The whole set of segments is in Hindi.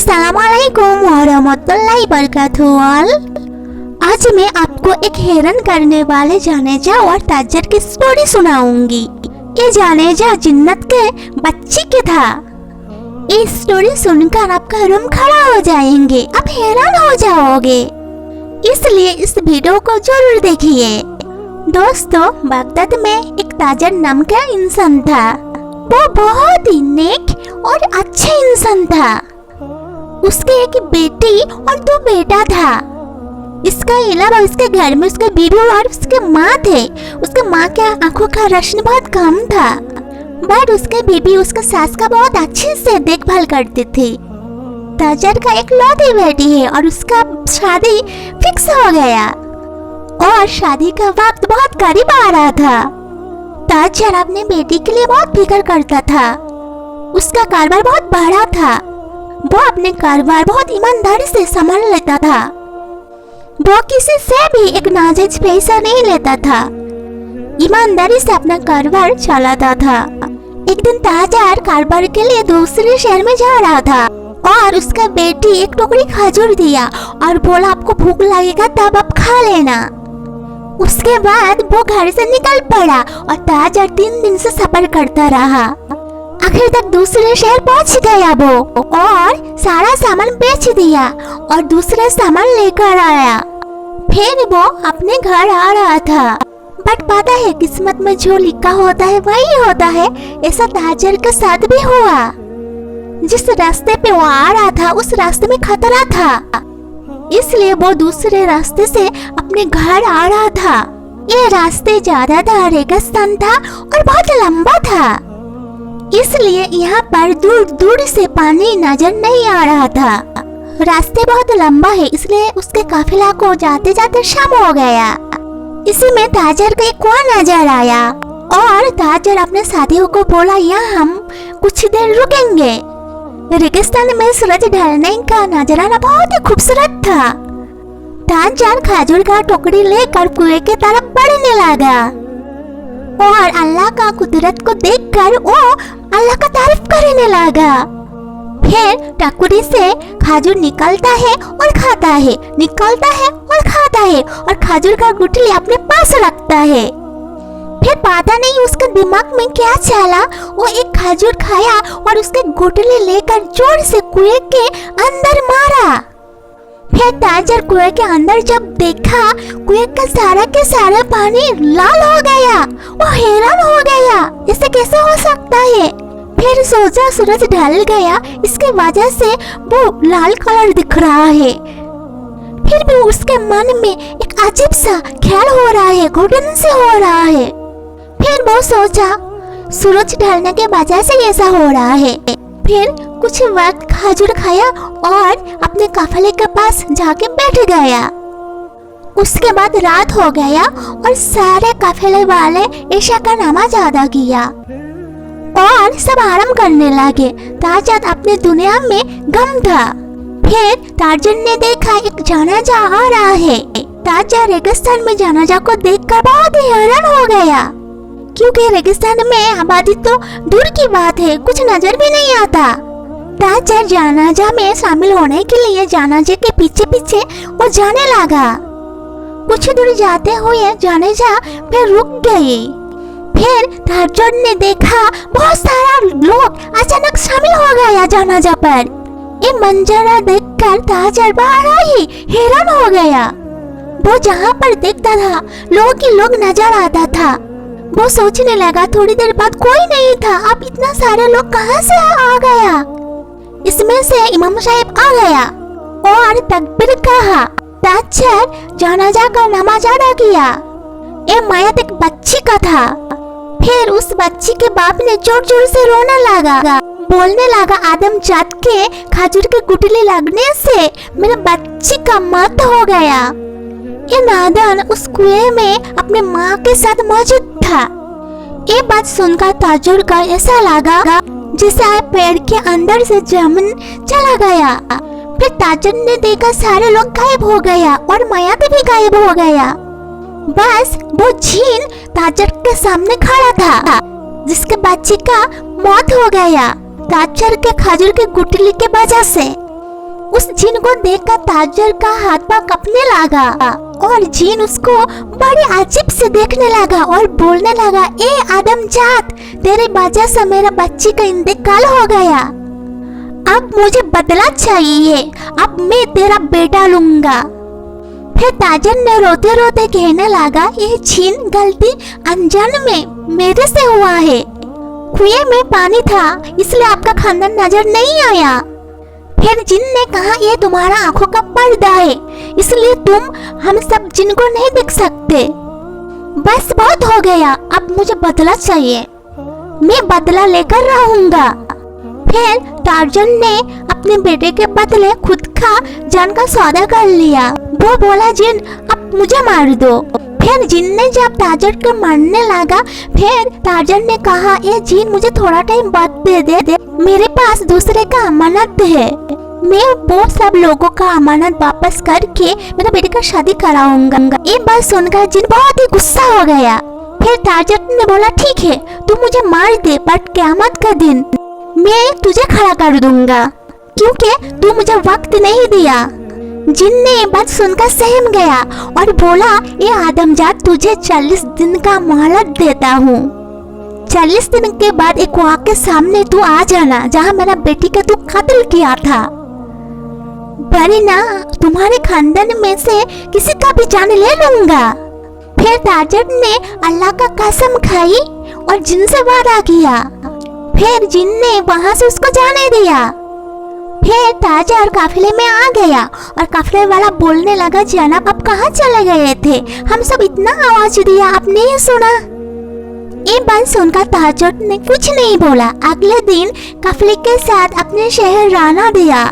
अस्सलामुअलैकुम वरहमतुल्लाहि वबरकातुहू। आज मैं आपको एक हैरान करने वाले जानेजा और ताजर की स्टोरी सुनाऊंगी। ये जानेजा जिन्नत के बच्ची के था। ये स्टोरी सुनकर आपका रूम खड़ा हो जाएंगे, आप हैरान हो जाओगे, इसलिए इस वीडियो को जरूर देखिए। दोस्तों, बगदाद में एक ताजर नाम का इंसान था। वो बहुत ही नेक और अच्छा इंसान था। उसके एक बेटी और दो बेटा था। इसके अलावा उसके घर में उसके बीवी और उसके माँ थे। उसके माँ के आंखों का रोशनी बहुत कम था, बट उसके बीवी उसके सास का बहुत अच्छे से देखभाल करती थी। ताजर का एक लौती बेटी है और उसका शादी फिक्स हो गया और शादी का वक्त बहुत करीब आ रहा था। ताजर अपने बेटी के लिए बहुत फिक्र करता था। उसका कारोबार बहुत बड़ा था। वो अपने कारोबार बहुत ईमानदारी से संभाल लेता था। वो किसी से भी एक नाजायज पैसा नहीं लेता था, ईमानदारी से अपना कारोबार चलाता था। एक दिन ताजर कारोबार के लिए दूसरे शहर में जा रहा था और उसका बेटी एक टुकड़ी खजूर दिया और बोला, आपको भूख लगेगा तब आप खा लेना। उसके बाद वो घर से निकल पड़ा और ताजर 3 दिन से सफर करता रहा। आखिर तक दूसरे शहर पहुंच गया वो और सारा सामान बेच दिया और दूसरा सामान लेकर आया। फिर वो अपने घर आ रहा था, बट पता है किस्मत में जो लिखा होता है वही होता है। ऐसा ताजर के साथ भी हुआ। जिस रास्ते पे वो आ रहा था उस रास्ते में खतरा था, इसलिए वो दूसरे रास्ते से अपने घर आ रहा था। ये रास्ते ज्यादातर रेगिस्तान था और बहुत लंबा था, इसलिए यहाँ पर दूर दूर से पानी नजर नहीं आ रहा था। रास्ते बहुत लंबा है, इसलिए उसके काफिला को जाते जाते शाम हो गया। इसी में ताजर का एक कुआं नजर आया और ताजर अपने साथियों को बोला, यहाँ हम कुछ देर रुकेंगे। रेगिस्तान में सूरज ढलने का नजारा बहुत ही खूबसूरत था। ताजर खजूर का टुकड़ी लेकर कुएं की तरफ बढ़ने लगा और अल्लाह का कुदरत को देखकर वो अल्लाह का तारीफ करने लगा। फिर टकुरी से खजूर निकलता है और खाता है, निकलता है और खाता है और खजूर का गुठली अपने पास रखता है। फिर पता नहीं उसके दिमाग में क्या चला, वो एक खजूर खाया और उसके गुठली लेकर जोर से कुएं के अंदर मारा। फिर ताजर कुएं के अंदर जब देखा, कुएं का सारा पानी लाल हो गया। वो हैरान हो गया, इसे कैसे हो सकता है। फिर सोचा सूरज ढल गया, इसके वजह से वो लाल कलर दिख रहा है। फिर भी उसके मन में एक अजीब सा ख्याल हो रहा है, घुटन से हो रहा है। फिर वो सोचा सूरज ढलने के वजह से ऐसा हो रहा है। फिर कुछ वक्त खजूर खाया और अपने काफिले के पास जाके बैठ गया। उसके बाद रात हो गया और सारे काफिले वाले ईशा का नमाज अदा किया और सब आराम करने लगे। ताजर अपने दुनिया में गम था। फिर ताजर ने देखा एक जनाजा आ रहा है। ताजर रेगिस्तान में जनाजा को देखकर बहुत ही हैरान हो गया, क्योंकि रेगिस्तान में आबादी तो दूर की बात है, कुछ नजर भी नहीं आता। ताजर जनाजा में शामिल होने के लिए जनाजे के पीछे पीछे वो जाने लगा। कुछ दूर जाते हुए जनाजा फिर रुक गई। फिर ताजर ने देखा बहुत सारा लोग अचानक शामिल हो गया जनाजा पर। ये मंजरा देखकर ताजर बड़ा ही हैरान हो गया। वो जहाँ पर देखता था लोग ही लोग नजर आता था। वो सोचने लगा, थोड़ी देर बाद कोई नहीं था, अब इतना सारे लोग कहाँ से आ गया। इसमें से इमाम साहब आ गया और तकबीर कहा। ताजर जनाजा का नमाज अदा किया। ये मायत एक बच्ची का था। फिर उस बच्ची के बाप ने जोर जोर से रोने लगा, बोलने लगा, आदम जात के खजूर के गुठली लगने से मेरे बच्ची का मौत हो गया। ये नादान उस कुएं में अपने माँ के साथ मौजूद था। ये बात सुनकर ताजर का ऐसा लगा जैसे पेड़ के अंदर से जमीन चला गया। फिर ताजर ने देखा सारे लोग गायब हो गया और मायात भी गायब हो गया। बस वो झीन ताजर के सामने खड़ा था, जिसके बच्चे का मौत हो गया ताजर के खजूर के गुठली के वजह से। उस जिन को देखकर ताजर का हाथ पांव कांपने लगा और जिन उसको बड़े अजीब से देखने लगा और बोलने लगा, ए आदमजात, तेरे वजह से मेरा बच्ची का इंतकाल हो गया। अब मुझे बदला चाहिए, अब मैं तेरा बेटा लूंगा। फिर ताजर ने रोते रोते कहने लगा, ये जिन गलती अनजान में मेरे से हुआ है। कुएं में पानी था इसलिए आपका खानदान नजर नहीं आया। फिर जिन ने कहा, ये तुम्हारा आंखों का पर्दा है इसलिए तुम हम सब जिन को नहीं देख सकते। बस बहुत हो गया, अब मुझे बदला चाहिए, मैं बदला लेकर रहूंगा। फिर टार्जन ने अपने बेटे के बदले खुद का जान का सौदा कर लिया। वो बोला, जिन अब मुझे मार दो। फिर जिन ने जब टार्जन को मारने लगा, फिर टार्जन ने कहा, ए जिन, मुझे थोड़ा टाइम बाद दे, मेरे पास दूसरे का अमानत है। मैं वो सब लोगों का अमानत वापस करके मेरे बेटे का शादी कराऊंगा। ये बात सुनकर जिन बहुत ही गुस्सा हो गया। फिर टार्जन ने बोला, ठीक है, तू मुझे मार दे, बट क़यामत का दिन मैं तुझे खड़ा कर दूंगा क्योंकि तू मुझे वक्त नहीं दिया। जिन ने बात सुनकर सहम गया और बोला, ये आदमजात, तुझे 40 दिन का मोहलत देता हूँ। 40 दिन के बाद एक कुआं के सामने तू आ जाना जहाँ मेरा बेटी का तू कत्ल किया था, वरना तुम्हारे खानदान में से किसी का भी जान ले लूंगा। फिर ताजर ने अल्लाह का कसम खाई और जिन से वादा किया। फिर जिन ने वहाँ से उसको जाने दिया। फिर ताजर काफिले में आ गया और काफिले वाला बोलने लगा, जनाब आप कहाँ चले गए थे? हम सब इतना आवाज दिया, आपने नहीं सुना। ये बात सुनकर ताजर ने कुछ नहीं बोला। अगले दिन काफिले के साथ अपने शहर रवाना दिया।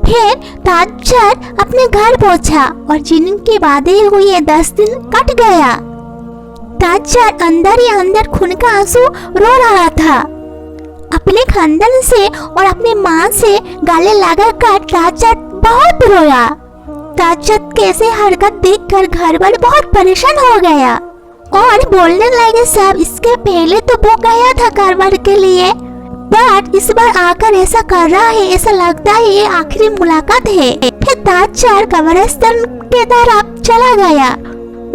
फिर ताजर अपने घर पहुंचा और जिनके वादे हुए 10 दिन कट गया। ताजर अंदर ही अंदर खून का आंसू रो रहा था। अपने खानदान से और अपनी माँ से गाले लगाकर ताजर बहुत रोया। ताजर कैसे हरकत देखकर घर वाले बहुत परेशान हो गया और बोलने लगे, सब इसके पहले तो वो गया था कारवार के लिए, बट इस बार आकर ऐसा कर रहा है, ऐसा लगता है ये आखिरी मुलाकात है। फिर ताजर कब्रिस्तान के तरफ चला गया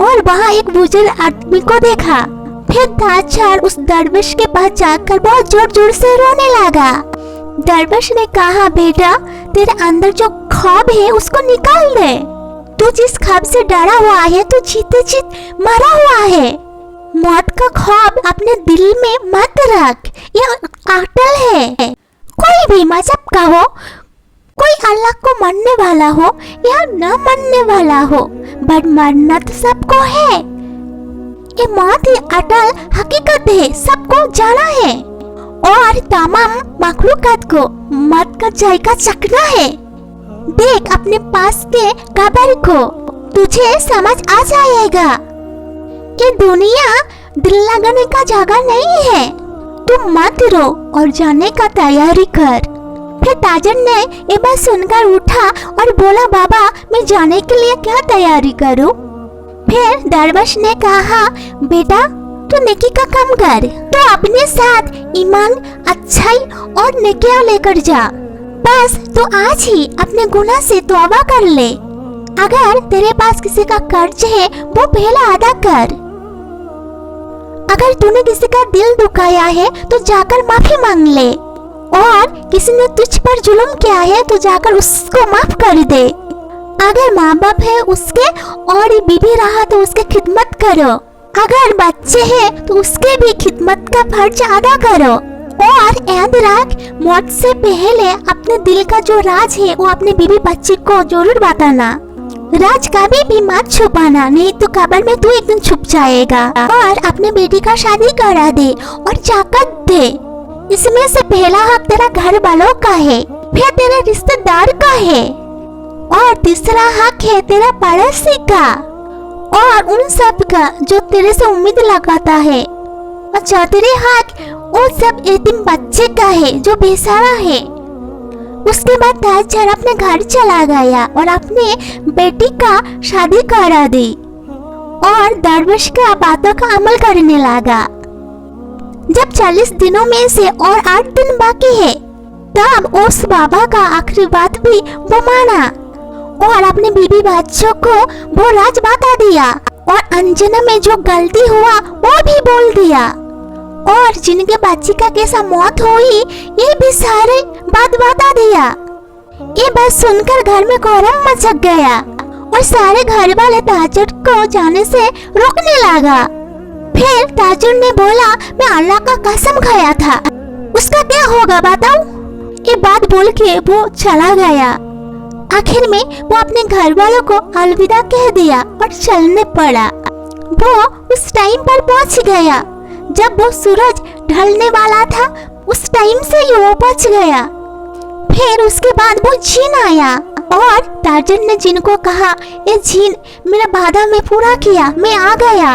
और वहाँ एक बुजुर्ग आदमी को देखा। फिर ताजर उस दरवेश के पास जाकर बहुत जोर जोर से रोने लगा। दरवेश ने कहा, बेटा तेरे अंदर जो ख्वाब है उसको निकाल दे। तू जिस ख्वाब से डरा हुआ है तू जीते जीत मरा हुआ है। मौत का ख्वाब अपने दिल में मत रख, ये अटल है। कोई भी मजहब का हो, कोई अल्लाह को मानने वाला हो या न मानने वाला हो, बट मरना तो सबको है। ये मौत ही अटल हकीकत है, सबको जाना है और तमाम मखलूकात को मौत का जायका चखना है। देख अपने पास के कब्र को, तुझे समझ आ जाएगा कि दुनिया दिल लगाने का जगह नहीं है। तुम मत रो और जाने का तैयारी कर। फिर ताजर ने ये बात सुनकर उठा और बोला, बाबा मैं जाने के लिए क्या तैयारी करूं? फिर दरवेश ने कहा, बेटा तू नेकी का काम कर, तो अपने साथ ईमान, अच्छाई और नेकियां लेकर जा। बस तू आज ही अपने गुनाह से तौबा कर ले। अगर तेरे पास किसी का कर्ज है वो पहले अदा कर। अगर तूने किसी का दिल दुखाया है तो जाकर माफी मांग ले, और किसी ने तुझ पर जुल्म किया है तो जाकर उसको माफ कर दे। अगर माँ बाप है उसके और बीवी रहा तो उसके खिदमत करो। अगर बच्चे हैं तो उसके भी खिदमत का फर्ज अदा करो। और याद रख, मौत से पहले अपने दिल का जो राज है वो अपने बीवी बच्चे को जरूर बताना। राज कभी भी मत छुपाना, नहीं तो कब्र में तू एक दिन छुप जाएगा। और अपने बेटी का शादी करा दे और जाकर दे। इसमें से पहला हक तेरा घर वालों का है, फिर तेरे रिश्तेदार का है, और तीसरा हक है तेरा पड़ोसी का और उन सब का जो तेरे से उम्मीद लगाता है, और चौथे हक वो सब यतीम बच्चे का है जो बेसहारा है। उसके बाद ताजर अपने घर चला गया और अपने बेटी का शादी करा दी और दरवेश के बातों का अमल करने लगा। जब 40 दिनों में से और 8 दिन बाकी है तब उस बाबा का आखिरी बात भी वो माना और अपने बीवी बच्चों को वो राज बता दिया और अंजना में जो गलती हुआ वो भी बोल दिया और जिनके बच्ची का कैसा मौत हुई ये भी सारे बात बता दिया। ये बात सुनकर घर में कोहराम मच गया और सारे घर वाले ताजुर को जाने से रोकने लगा। फिर ताजुर ने बोला, मैं अल्लाह का कसम खाया था, उसका क्या होगा बताओ। ये बात बोल के वो चला गया। आखिर में वो अपने घर वालों को अलविदा कह दिया और चलने पड़ा। वो उस टाइम पर पहुंच गया जब वो सूरज ढलने वाला था। उस टाइम से ही वो पहुंच गया। फिर उसके बाद वो जिन आया और टार्जन ने जिन को कहा, ये जिन मेरा वादा में पूरा किया, मैं आ गया।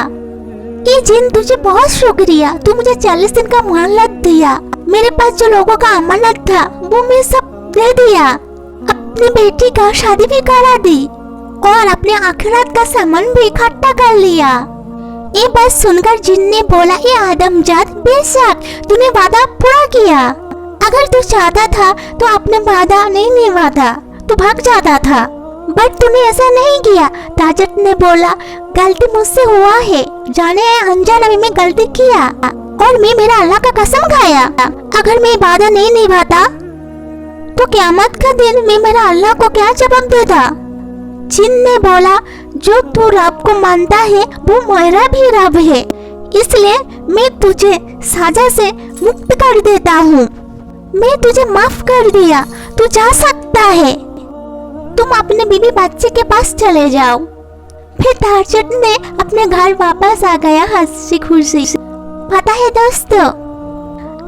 ये जिन तुझे बहुत शुक्रिया, तू मुझे 40 दिन का मोहलत दिया। मेरे पास जो लोगों का अमानत था वो मैं सब दे दिया। अपनी बेटी का शादी भी करा दी और अपने आखिरत का सामान भी इकट्ठा कर लिया। ये बात सुनकर जिन ने बोला, ये आदमजात, बेशक तूने वादा पूरा किया। अगर तू चाहता था तो अपने वादा नहीं निभाता, तू भाग जाता था, बट तूने ऐसा नहीं किया। ताजत ने बोला, गलती मुझसे हुआ है, जाने अनजाने में मैं गलती किया और मैं मेरा अल्लाह का कसम खाया। अगर मैं वादा नहीं निभाता तो क़यामत का दिन मैं मेरा अल्लाह को क्या जवाब देता। जिन ने बोला, जो तू रब को मानता है वो मेरा भी रब है, इसलिए मैं तुझे सजा से मुक्त कर देता हूँ। मैं तुझे माफ कर दिया, तू जा सकता है, तुम अपने बीवी बच्चे के पास चले जाओ। फिर ताजुर ने अपने घर वापस आ गया हंसी खुशी। पता है दोस्तों,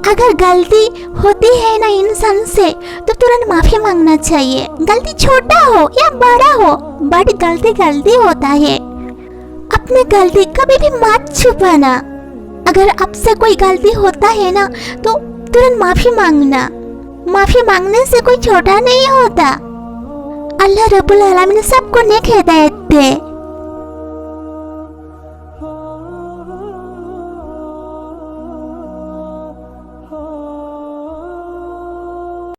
अगर गलती होती है ना इंसान से तो तुरंत माफी मांगना चाहिए। गलती छोटा हो या बड़ा हो, बट गलती गलती होता है। अपनी गलती कभी भी मत छुपाना। अगर आपसे कोई गलती होता है ना तो तुरंत माफी मांगना। माफी मांगने से कोई छोटा नहीं होता। अल्लाह रब्बुल आलमीन सबको नेक हिदायत दे।